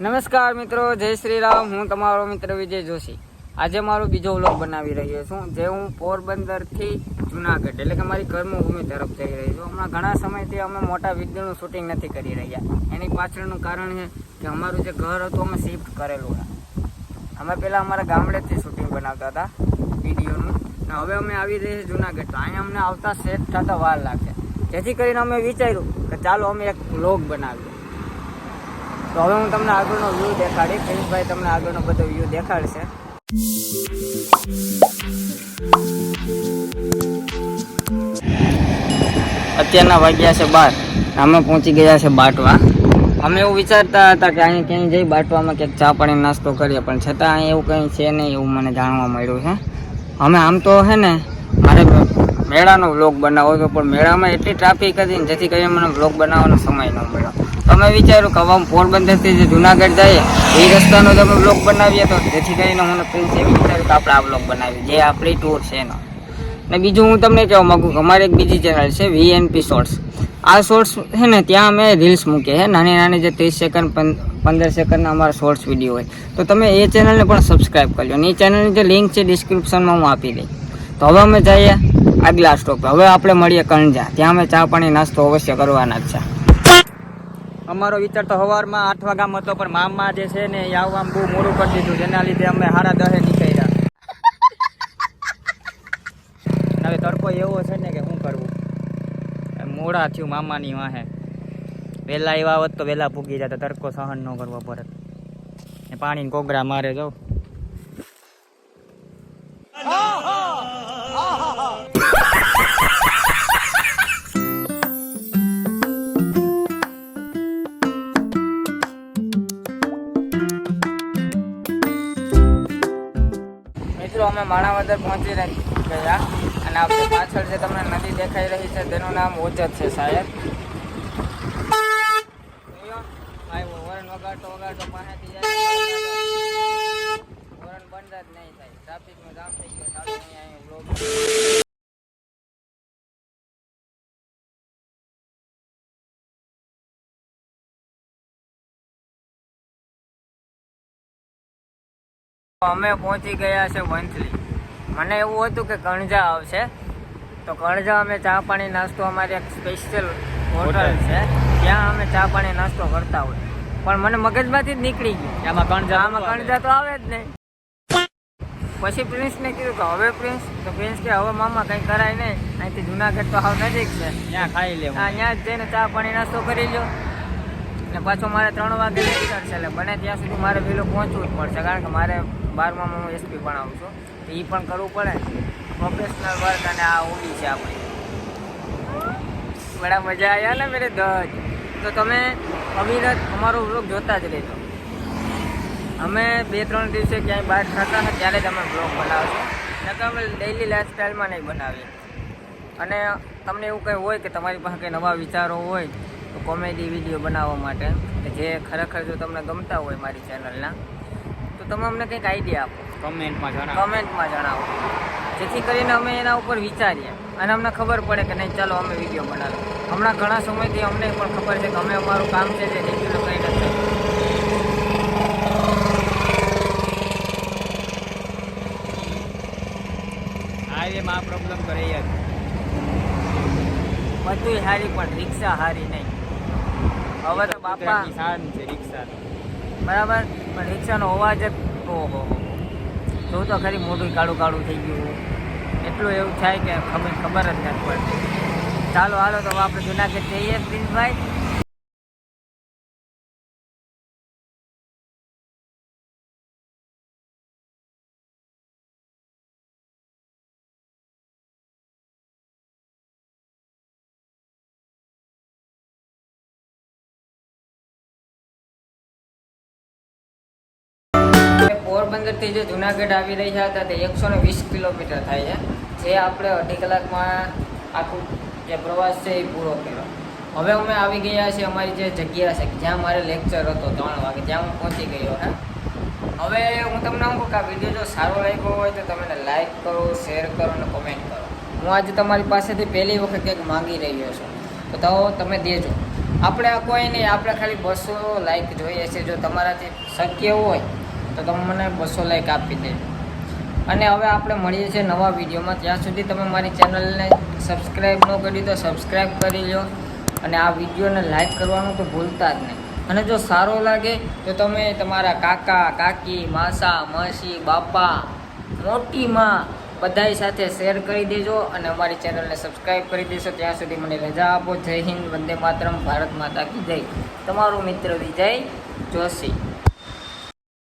નમસ્કાર મિત્રો, જય શ્રી રામ. હું તમારો મિત્ર વિજય જોશી. આજે મારો બીજો વ્લોગ બનાવી રહ્યો છું, જે હું પોરબંદરથી જુનાગઢ એટલે કે મારી કર્મભૂમિ તરફ જઈ રહ્યો છું. હમણાં ઘણા સમયથી અમે મોટા વિડીયોનું શૂટિંગ નથી કરી રહ્યા. એની પાછળનું કારણ છે કે અમારું જે ઘર હતું અમે શિફ્ટ કરેલું છે. અમે પહેલાં અમારા ગામડેથી શૂટિંગ બનાવતા હતા વિડીયોનું, અને હવે અમે આવી રહીએ છીએ જુનાગઢ. તો અહીંયા અમને આવતા સેટ થતા વાર લાગશે, જેથી કરીને અમે વિચાર્યું કે ચાલો અમે એક વ્લોગ બનાવીએ. તો હવે હું તમને આગળનો વ્યૂ દેખાડી, પ્રિન્સભાઈ તમને આગળનો બધો વ્યૂ દેખાડશે. અત્યારના વાગ્યા છે 12, અમે પહોંચી ગયા છે બાટવા. અમે એવું વિચારતા હતા કે અહીંયા ક્યાંય જઈ બાટવામાં ક્યાંક ચા પાણી નાસ્તો કરીએ, પણ છતાં અહીંયા એવું કંઈ છે નહીં એવું મને જાણવા મળ્યું છે. અમે આમ તો છે ને મારે મેળાનો વ્લોગ બનાવવો હતો, પણ મેળામાં એટલી ટ્રાફિક હતી ને જેથી કરીને મને વ્લોગ બનાવવાનો સમય ન મળ્યો. તમે વિચાર્યું કે હવે પોરબંદરથી જે જુનાગઢ જઈએ એ રસ્તાનો જ અમે વ્લોગ બનાવીએ, તો જેથી કરીને હું પ્રિન્સ એવી વિચાર્યું કે આપણે આ વ્લોગ બનાવીએ, જે આપણી ટૂર છે એનો. ને બીજું હું તમને કહેવા માગું કે અમારી એક બીજી ચેનલ છે VNP શોર્ટ્સ. આ શોર્ટ્સ છે ને ત્યાં અમે રીલ્સ મૂકીએ છીએ, નાની નાની જે 30 સેકન્ડ 15 સેકન્ડના અમારા શોર્ટ્સ વિડીયો હોય. તો તમે એ ચેનલને પણ સબસ્ક્રાઈબ કરી લો, અને એ ચેનલની જે લિંક છે ડિસ્ક્રિપ્શનમાં હું આપી દઈ. તો હવે અમે જઈએ આગલા સ્ટોપ. હવે આપણે મળીએ કણજા, ત્યાં અમે ચા પાણી નાસ્તો અવશ્ય કરવાના જ છે. અમારો વિચાર તો સવારમાં 8 વાગ્યામાં હતો, પણ મામા જે છે ને એ આવવામાં બહુ મોડું કરી દીધું, જેના લીધે અમે 10:30 નીકળ્યા. હવે તડકો એવો છે ને કે શું કરવું, મોડા થયું મામાની વાહે. વહેલા એવા હોત તો વહેલા પૂગી જતા, તડકો સહન ન કરવો પડે. પાણીને કોગરા મારે જાઉં. મિત્રો અમે માણાવદર પહોંચી ગયા, અને આપણે પાછળ જે તમને નદી દેખાઈ રહી છે તેનું નામ ઓજત છે શાયદ. વરણ વગાડતો વગાડતો પાસેથી જાય, વરણ બંધ જ નહીં થાય, ટ્રાફિકનો જામ થઈ ગયો. ચાલો અહીંયા વ્લોગ. અમે પહોંચી ગયા છે વંથલી. મને એવું હતું કે કણજા આવશે, તો કણજા અમે ચા પાણી નાસ્તો, અમારી એક સ્પેશિયલ હોટલ છે ત્યાં અમે ચા પાણી નાસ્તો કરતા હોય, પણ મને મગજમાંથી જ નીકળી ગયું આમાં કણજા તો આવે જ નહીં. પછી પ્રિન્સને કીધું કે હવે પ્રિન્સ કે હવે મામા કંઈ કરાય નહીં, અહીંથી જુનાગઢ તો હાવ નજીક છે, ત્યાં ખાઈ લે, ત્યાં જ જઈને ચા પાણી નાસ્તો કરી લો. ને પાછો મારે 3 વાગે નીકળશે, એટલે બને ત્યાં સુધી મારે વહેલું પહોંચવું જ પડશે, કારણ કે મારે 12માં હું SP ભણાવું છું, તો એ પણ કરવું પડે. પ્રોફેશનલ વર્ક, અને આ હોબી છે આપણી. બડા મજા આવ્યા ને મેરે દજ. તો તમે અવિરત અમારો વ્લોગ જોતા જ રહેજો. અમે 2-3 દિવસે ક્યાંય બહાર થતા હતા ત્યારે જ અમે વ્લોગ બનાવશું, નહીં તો અમે ડેઇલી લાઈફસ્ટાઈલમાં નહીં બનાવીએ. અને તમને એવું કંઈ હોય કે તમારી પાસે કંઈ નવા વિચારો હોય તો કોમેડી વિડીયો બનાવવા માટે, કે જે ખરેખર જો તમને ગમતા હોય મારી ચેનલના, તો તમે અમને કંઈક આઈડિયા આપો, કમેન્ટમાં જણાવો, જેથી કરીને અમે એના ઉપર વિચારીએ અને અમને ખબર પડે કે નહીં ચાલો અમે વિડીયો બનાવીએ. હમણાં ઘણા સમયથી અમને પણ ખબર છે કે અમે અમારું કામ છે જે રેગ્યુલર કંઈ નથી. હાઈવેમાં આ પ્રોબ્લેમ તો રહી જ, બધું હારી પણ રિક્ષા હારી નહીં. હવે તો બાપા સારી છે રિક્ષા, બરાબર, પણ રિક્ષાનો અવાજ જ ઓહો, જોઉં તો ખરી મોઢું કાળું કાળું થઈ ગયું, એટલું એવું થાય કે ખબર જ નથી પડતી. ચાલો હાલો તો આપણે જુનાગઢ જઈએ પ્રિન્સભાઈ. પોરબંદરથી જે જુનાગઢ આવી રહ્યા હતા તે 120 કિલોમીટર થાય છે, જે આપણે 2.5 કલાકમાં આખું જે પ્રવાસ છે એ પૂરો કર્યો. હવે અમે આવી ગયા છીએ અમારી જે જગ્યા છે જ્યાં મારે લેક્ચર હતો 3 વાગે, ત્યાં હું પહોંચી ગયો. હવે હું તમને કહું કે આ વિડીયો જો સારો લાગ્યો હોય તો તમે લાઈક કરો, શેર કરો અને કોમેન્ટ કરો. હું આજે તમારી પાસેથી પહેલી વખત કંઈક માંગી રહ્યો છું, તો તમે દેજો. આપણે આ કોઈ નહીં, આપણે ખાલી 200 લાઈક જોઈએ છે. જો તમારાથી શક્ય હોય તો તમે મને 200 લાઈક આપી દેજો. અને હવે આપણે મળીએ છીએ નવા વિડીયોમાં. ત્યાં સુધી તમે મારી ચેનલને સબસ્ક્રાઈબ ન કરી તો સબસ્ક્રાઈબ કરી લો, અને આ વિડીયોને લાઈક કરવાનું તો ભૂલતા જ નહીં. અને જો સારો લાગે તો તમે તમારા કાકા કાકી, માસા માસી, બાપા, મોટી માં બધાય સાથે શેર કરી દેજો, અને અમારી ચેનલને સબસ્ક્રાઈબ કરી દેશો. ત્યાં સુધી મને રજા આપો. જય હિન્દ, વંદે માતરમ, ભારત માતા કી જય. તમારો મિત્ર વિજય જોશી.